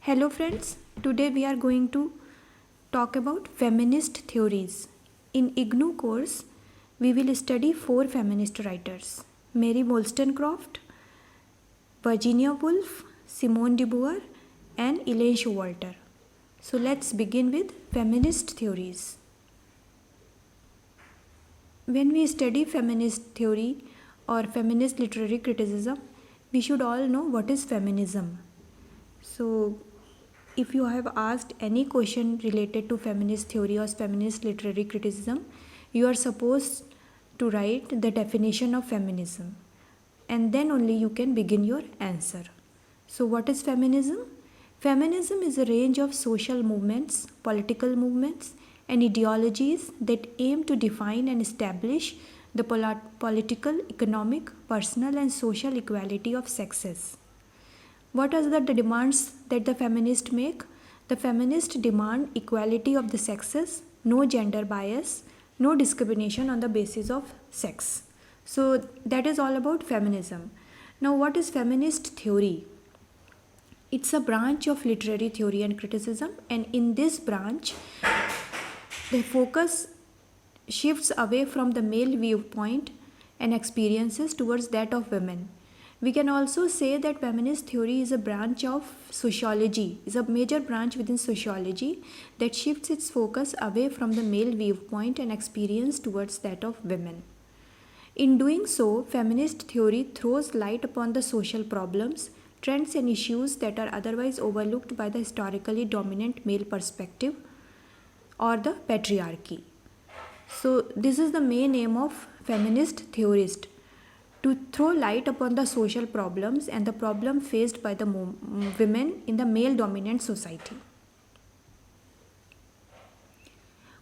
Hello friends, today we are going to talk about feminist theories. In IGNOU course, we will study four feminist writers: Mary Wollstonecraft, Virginia Woolf, Simone de Beauvoir, and Elaine Showalter. So let's begin with feminist theories. When we study feminist theory or feminist literary criticism, we should all know what is feminism. So if you have asked any question related to feminist theory or feminist literary criticism, you are supposed to write the definition of feminism, and then only you can begin your answer. So what is feminism? Feminism is a range of social movements, political movements, and ideologies that aim to define and establish the political, economic, personal, and social equality of sexes. What are the demands that the feminists make? The feminists demand equality of the sexes, no gender bias, no discrimination on the basis of sex. So that is all about feminism. Now, what is feminist theory? It's a branch of literary theory and criticism, and in this branch, the focus shifts away from the male viewpoint and experiences towards that of women. We can also say that feminist theory is a branch of sociology, is a major branch within sociology that shifts its focus away from the male viewpoint and experience towards that of women. In doing so, feminist theory throws light upon the social problems, trends, and issues that are otherwise overlooked by the historically dominant male perspective or the patriarchy. So, this is the main aim of feminist theorist, to throw light upon the social problems and the problem faced by the women in the male dominant society.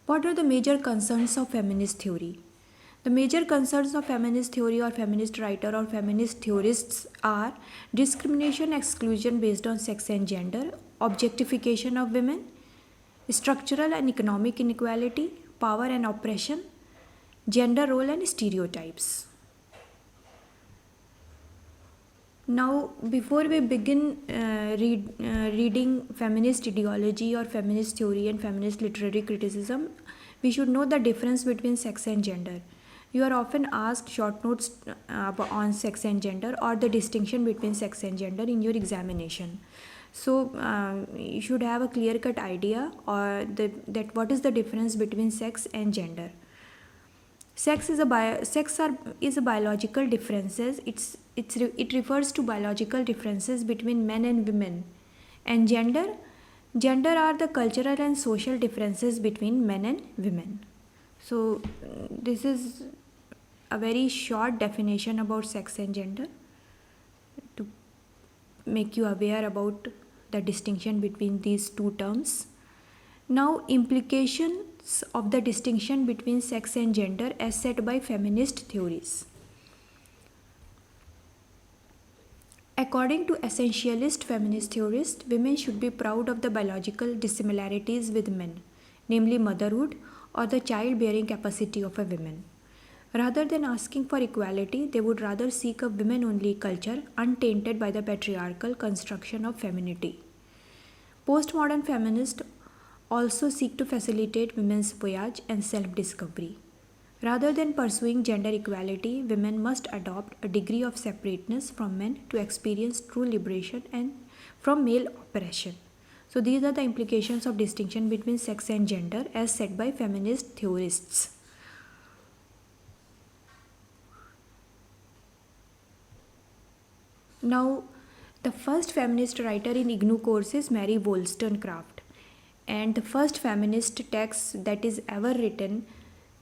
What are the major concerns of feminist theory? The major concerns of feminist theory or feminist writer or feminist theorists are discrimination, exclusion based on sex and gender, objectification of women, structural and economic inequality, power and oppression, gender role and stereotypes. Now, before we begin reading feminist ideology or feminist theory and feminist literary criticism, we should know the difference between sex and gender. You are often asked short notes on sex and gender or the distinction between sex and gender in your examination. So you should have a clear-cut idea or that what is the difference between sex and gender. Sex is a biological differences. It refers to biological differences between men and women, and gender are the cultural and social differences between men and women. So this is a very short definition about sex and gender to make you aware about the distinction between these two terms. Now, implications of the distinction between sex and gender as set by feminist theories. According to essentialist feminist theorists, women should be proud of the biological dissimilarities with men, namely motherhood or the childbearing capacity of a woman. Rather than asking for equality, they would rather seek a women-only culture untainted by the patriarchal construction of femininity. Postmodern feminists also seek to facilitate women's voyage and self-discovery. Rather than pursuing gender equality, women must adopt a degree of separateness from men to experience true liberation and from male oppression. So these are the implications of distinction between sex and gender as set by feminist theorists. Now, the first feminist writer in IGNOU course is Mary Wollstonecraft, and the first feminist text that is ever written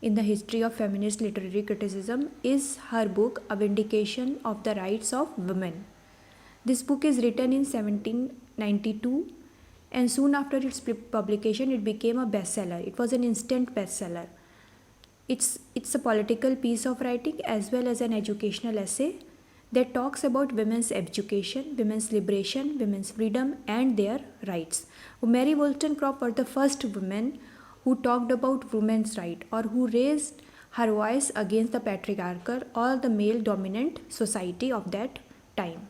in the history of feminist literary criticism is her book A Vindication of the Rights of Women. This book is written in 1792, and soon after its publication it became a bestseller. It was an instant bestseller. It's a political piece of writing as well as an educational essay that talks about women's education, women's liberation, women's freedom, and their rights. Mary Wollstonecraft was the first woman who talked about women's rights or who raised her voice against the patriarchal or the male dominant society of that time.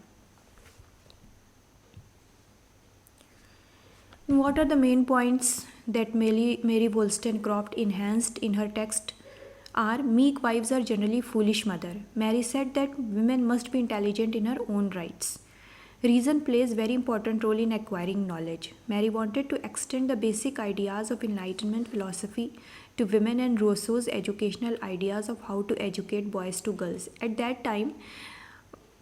What are the main points that Mary Wollstonecraft enhanced in her text? Are meek wives are generally foolish mother. Mary said that women must be intelligent in her own rights. Reason plays very important role in acquiring knowledge. Mary wanted to extend the basic ideas of Enlightenment philosophy to women and Rousseau's educational ideas of how to educate boys to girls. At that time,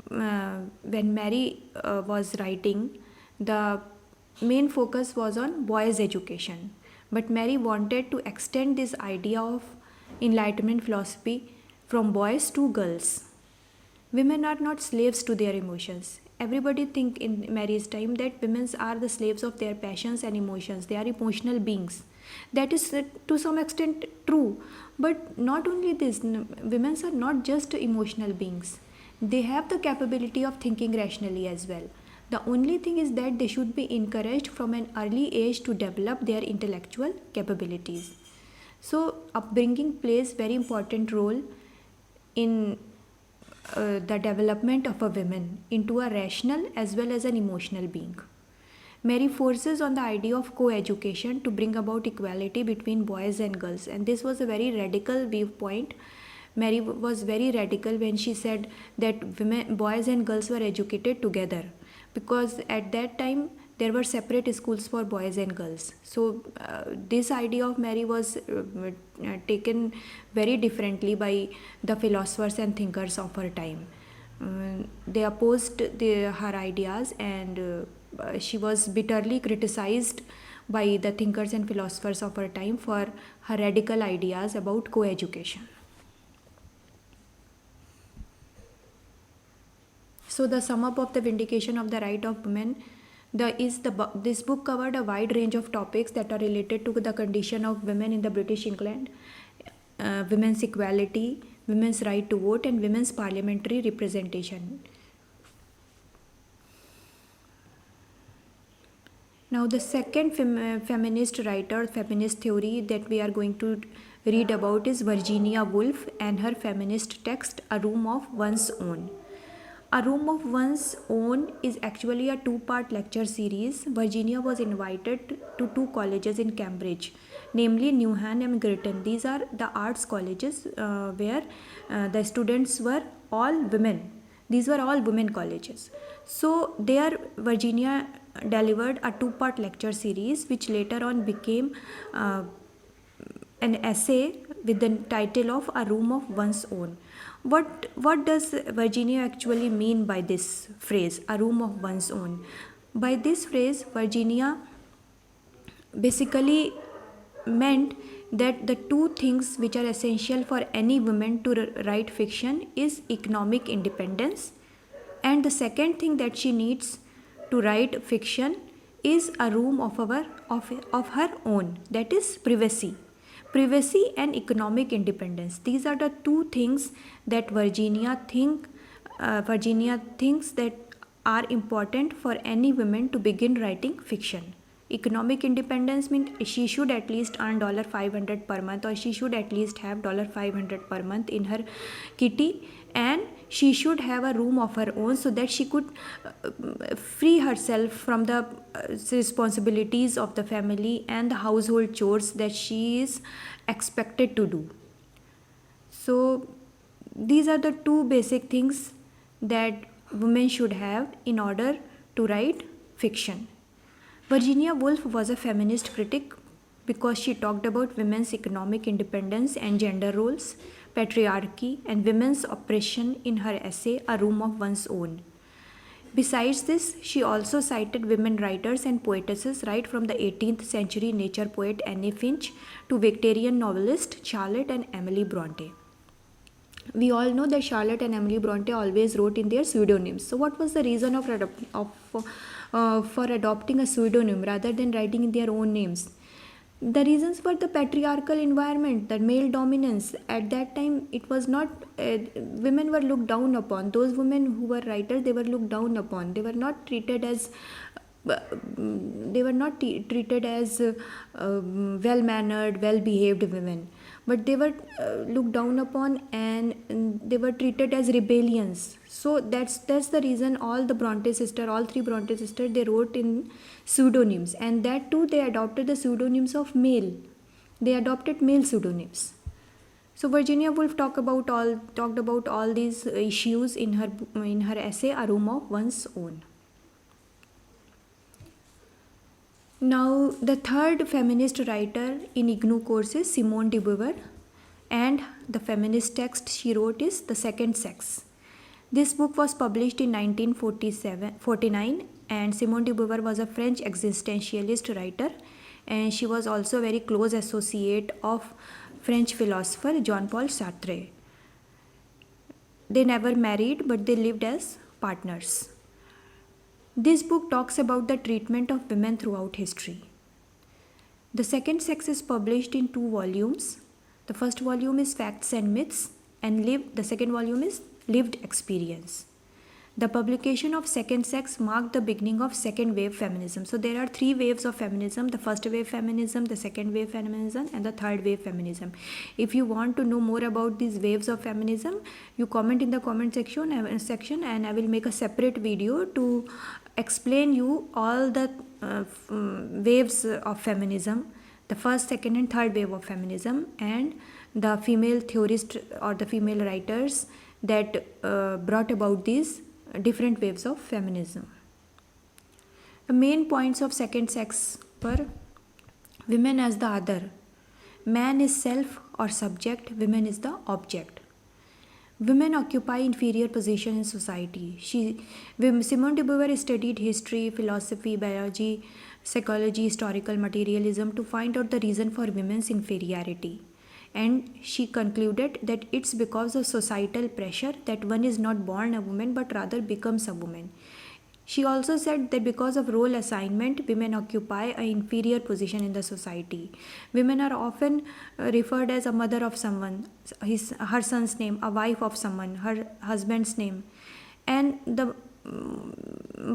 when Mary was writing, the main focus was on boys' education. But Mary wanted to extend this idea of Enlightenment philosophy from boys to girls. Women are not slaves to their emotions. Everybody think in Mary's time that women are the slaves of their passions and emotions. They are emotional beings. That is to some extent true. But not only this, women are not just emotional beings. They have the capability of thinking rationally as well. The only thing is that they should be encouraged from an early age to develop their intellectual capabilities. So upbringing plays very important role in the development of a woman into a rational as well as an emotional being. Mary forces on the idea of co-education to bring about equality between boys and girls, and this was a very radical viewpoint. Mary was very radical when she said that boys and girls were educated together, because at that time there were separate schools for boys and girls. So this idea of Mary was taken very differently by the philosophers and thinkers of her time. They opposed her ideas, and she was bitterly criticized by the thinkers and philosophers of her time for her radical ideas about co-education. So the sum up of the vindication of the right of women, this book covered a wide range of topics that are related to the condition of women in the British England, women's equality, women's right to vote, and women's parliamentary representation. Now the second feminist writer, feminist theory that we are going to read about is Virginia Woolf and her feminist text, A Room of One's Own. A Room of One's Own is actually a two-part lecture series. Virginia was invited to two colleges in Cambridge, namely Newnham and Girton. These are the arts colleges where the students were all women. These were all women colleges. So there Virginia delivered a two-part lecture series which later on became an essay with the title of A Room of One's Own. What does Virginia actually mean by this phrase, a room of one's own? By this phrase, Virginia basically meant that the two things which are essential for any woman to write fiction is economic independence, and the second thing that she needs to write fiction is a room of her own, that is privacy and economic independence. These are the two things that Virginia thinks that are important for any woman to begin writing fiction. Economic independence means she should at least earn $500 per month, or she should at least have $500 per month in her kitty, and she should have a room of her own so that she could free herself from the responsibilities of the family and the household chores that she is expected to do. So these are the two basic things that women should have in order to write fiction. Virginia Woolf was a feminist critic because she talked about women's economic independence and gender roles, patriarchy, and women's oppression in her essay A Room of One's Own. Besides this, she also cited women writers and poetesses right from the 18th century nature poet Anne Finch to Victorian novelist Charlotte and Emily Bronte. We all know that Charlotte and Emily Bronte always wrote in their pseudonyms. So what was the reason for adopting a pseudonym rather than writing in their own names? The reasons were the patriarchal environment, the male dominance. At that time, it was not, women were looked down upon. Those women who were writers, they were looked down upon. They were not treated as well-mannered, well-behaved women. but they were looked down upon, and they were treated as rebellions. So that's the reason all three Bronte sisters, they wrote in pseudonyms, and that too they adopted the pseudonyms of male. They adopted male pseudonyms. So Virginia Woolf talked about all these issues in her essay A Room of One's Own. Now, the third feminist writer in IGNOU course is Simone de Beauvoir, and the feminist text she wrote is The Second Sex. This book was published in 1949, and Simone de Beauvoir was a French existentialist writer, and she was also a very close associate of French philosopher Jean-Paul Sartre. They never married, but they lived as partners. This book talks about the treatment of women throughout history. The Second Sex is published in 2 volumes. The first volume is Facts and Myths, and the second volume is Lived Experience. The publication of Second Sex marked the beginning of second wave feminism. So there are 3 waves of feminism: the first wave feminism, the second wave feminism, and the third wave feminism. If you want to know more about these waves of feminism, you comment in the comment section, and I will make a separate video to explain you all the waves of feminism, the first, second, and third wave of feminism, and the female theorists or the female writers that brought about these different waves of feminism. The main points of Second Sex were: women as the other, man is self or subject, women is the object. Women occupy inferior position in society. Simone de Beauvoir studied history, philosophy, biology, psychology, historical materialism to find out the reason for women's inferiority. And she concluded that it's because of societal pressure that one is not born a woman but rather becomes a woman. She also said that because of role assignment, women occupy an inferior position in the society. Women are often referred as a mother of someone, her son's name, a wife of someone, her husband's name. And the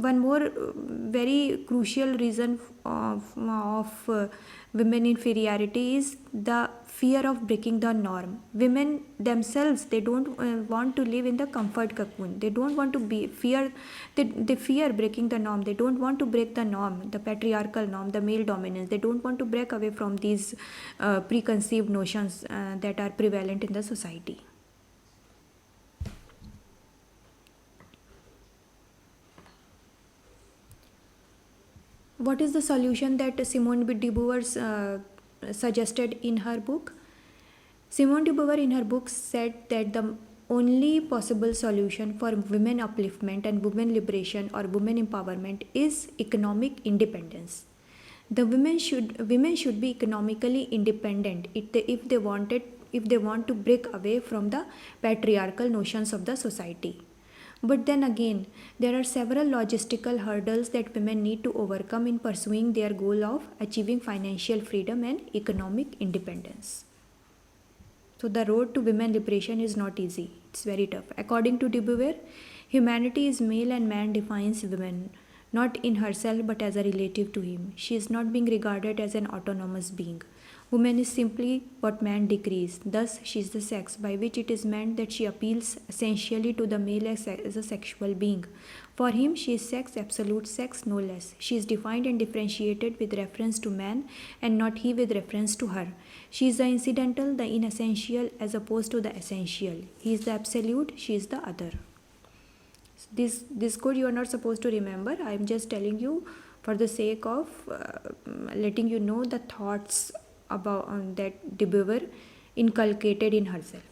one more very crucial reason of women inferiority is the fear of breaking the norm. Women themselves, they don't want to live in the comfort cocoon. They don't want to be they fear breaking the norm. They don't want to break the norm, the patriarchal norm, the male dominance. They don't want to break away from these preconceived notions that are prevalent in the society. What is the solution that Simone de Beauvoir suggested in her book? Simone de Beauvoir in her book said that the only possible solution for women upliftment and women liberation or women empowerment is economic independence. The women should be economically independent if they want to break away from the patriarchal notions of the society. But then again, there are several logistical hurdles that women need to overcome in pursuing their goal of achieving financial freedom and economic independence. So the road to women liberation is not easy. It's very tough. According to de Beauvoir, humanity is male and man defines woman, not in herself but as a relative to him. She is not being regarded as an autonomous being. Woman is simply what man decrees. Thus, she is the sex by which it is meant that she appeals essentially to the male as a sexual being. For him, she is sex, absolute sex, no less. She is defined and differentiated with reference to man and not he with reference to her. She is the incidental, the inessential as opposed to the essential. He is the absolute, she is the other. This code you are not supposed to remember. I am just telling you for the sake of letting you know the thoughts about that de Beauvoir inculcated in herself.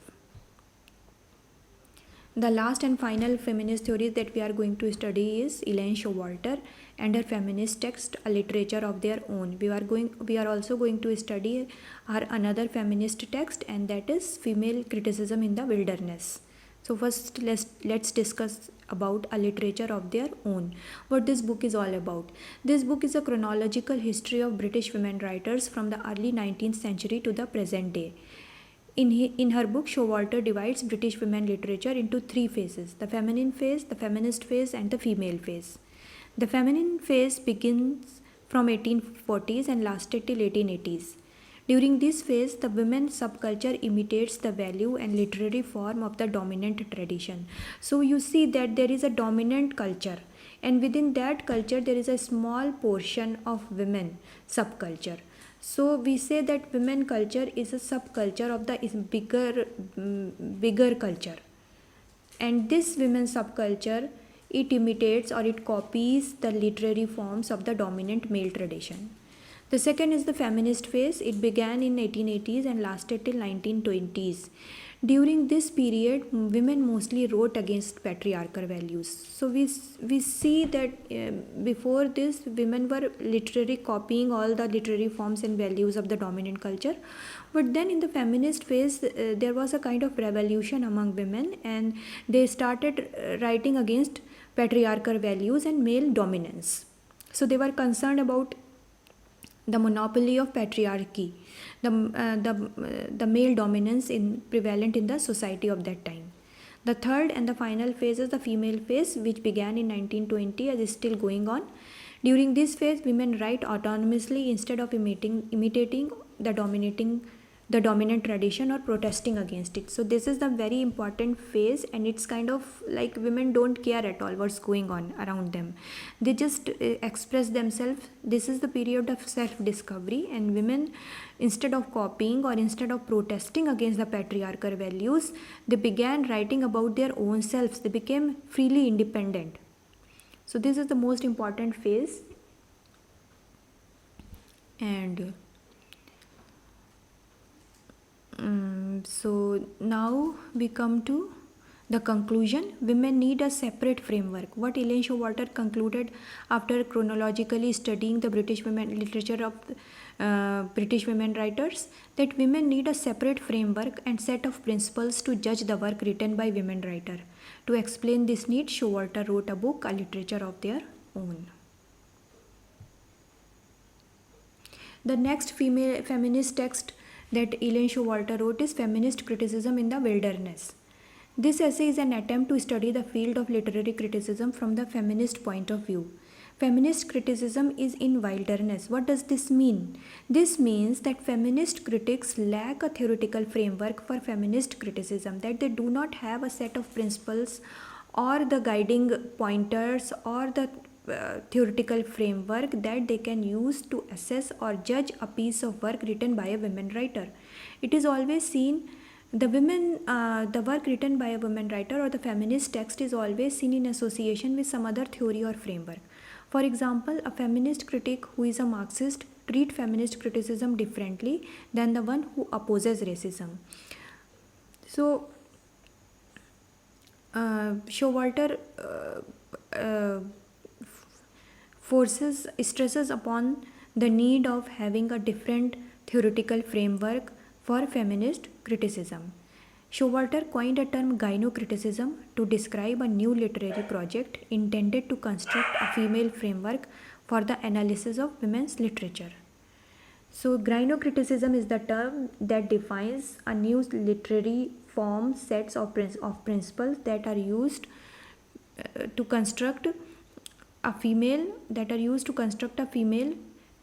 The last and final feminist theory that we are going to study is Elaine Showalter and her feminist text, A Literature of Their Own. We are also going to study her another feminist text, and that is Female Criticism in the Wilderness. So first let's discuss about A Literature of Their Own, what this book is all about. This book is a chronological history of British women writers from the early 19th century to the present day. In her book, Showalter divides British women literature into 3 phases: the feminine phase, the feminist phase, and the female phase. The feminine phase begins from 1840s and lasted till 1880s. During this phase, the women subculture imitates the value and literary form of the dominant tradition. So you see that there is a dominant culture, and within that culture there is a small portion of women subculture. So we say that women culture is a subculture of the bigger culture, and this women subculture, it imitates or it copies the literary forms of the dominant male tradition. The second is the feminist phase. It began in 1880s and lasted till 1920s. During this period, women mostly wrote against patriarchal values. So we see that before this, women were literally copying all the literary forms and values of the dominant culture. But then in the feminist phase, there was a kind of revolution among women, and they started writing against patriarchal values and male dominance. So they were concerned about the monopoly of patriarchy, the male dominance prevalent in the society of that time. The third and the final phase is the female phase, which began in 1920 and is still going on. During this phase, women write autonomously instead of imitating the dominant tradition or protesting against it. So this is the very important phase, and it's kind of like women don't care at all what's going on around them. They just express themselves. This is the period of self-discovery, and women, instead of copying or instead of protesting against the patriarchal values, they began writing about their own selves. They became freely independent. So this is the most important phase. And so now we come to the conclusion. Women need a separate framework. What Elaine Showalter concluded after chronologically studying the British women literature of British women writers, that women need a separate framework and set of principles to judge the work written by women writers. To explain this need, Showalter wrote a book, A Literature of Their Own. The next feminist text that Elaine Showalter wrote is Feminist Criticism in the Wilderness. This essay is an attempt to study the field of literary criticism from the feminist point of view. Feminist criticism is in wilderness. What does this mean? This means that feminist critics lack a theoretical framework for feminist criticism, that they do not have a set of principles or the guiding pointers or the theoretical framework that they can use to assess or judge a piece of work written by a women writer. It is always seen the work written by a woman writer or the feminist text is always seen in association with some other theory or framework. For example, a feminist critic who is a Marxist treats feminist criticism differently than the one who opposes racism. So Showalter stresses upon the need of having a different theoretical framework for feminist criticism. Showalter coined a term gynocriticism to describe a new literary project intended to construct a female framework for the analysis of women's literature. So gynocriticism is the term that defines a new literary form, sets of principles that are used to construct a female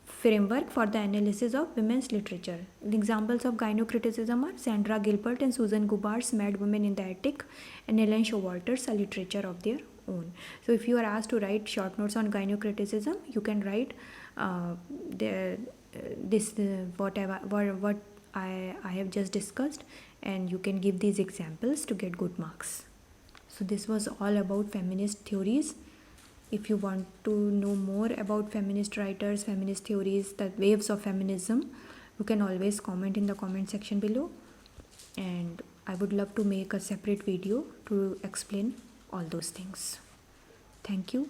framework for the analysis of women's literature. The examples of gynocriticism are Sandra Gilbert and Susan Gubart's Mad Women in the Attic and Elaine Showalter's A Literature of Their Own. So if you are asked to write short notes on gynocriticism, you can write what I have just discussed, and you can give these examples to get good marks. So this was all about feminist theories. If you want to know more about feminist writers, feminist theories, the waves of feminism, you can always comment in the comment section below, and I would love to make a separate video to explain all those things. Thank you.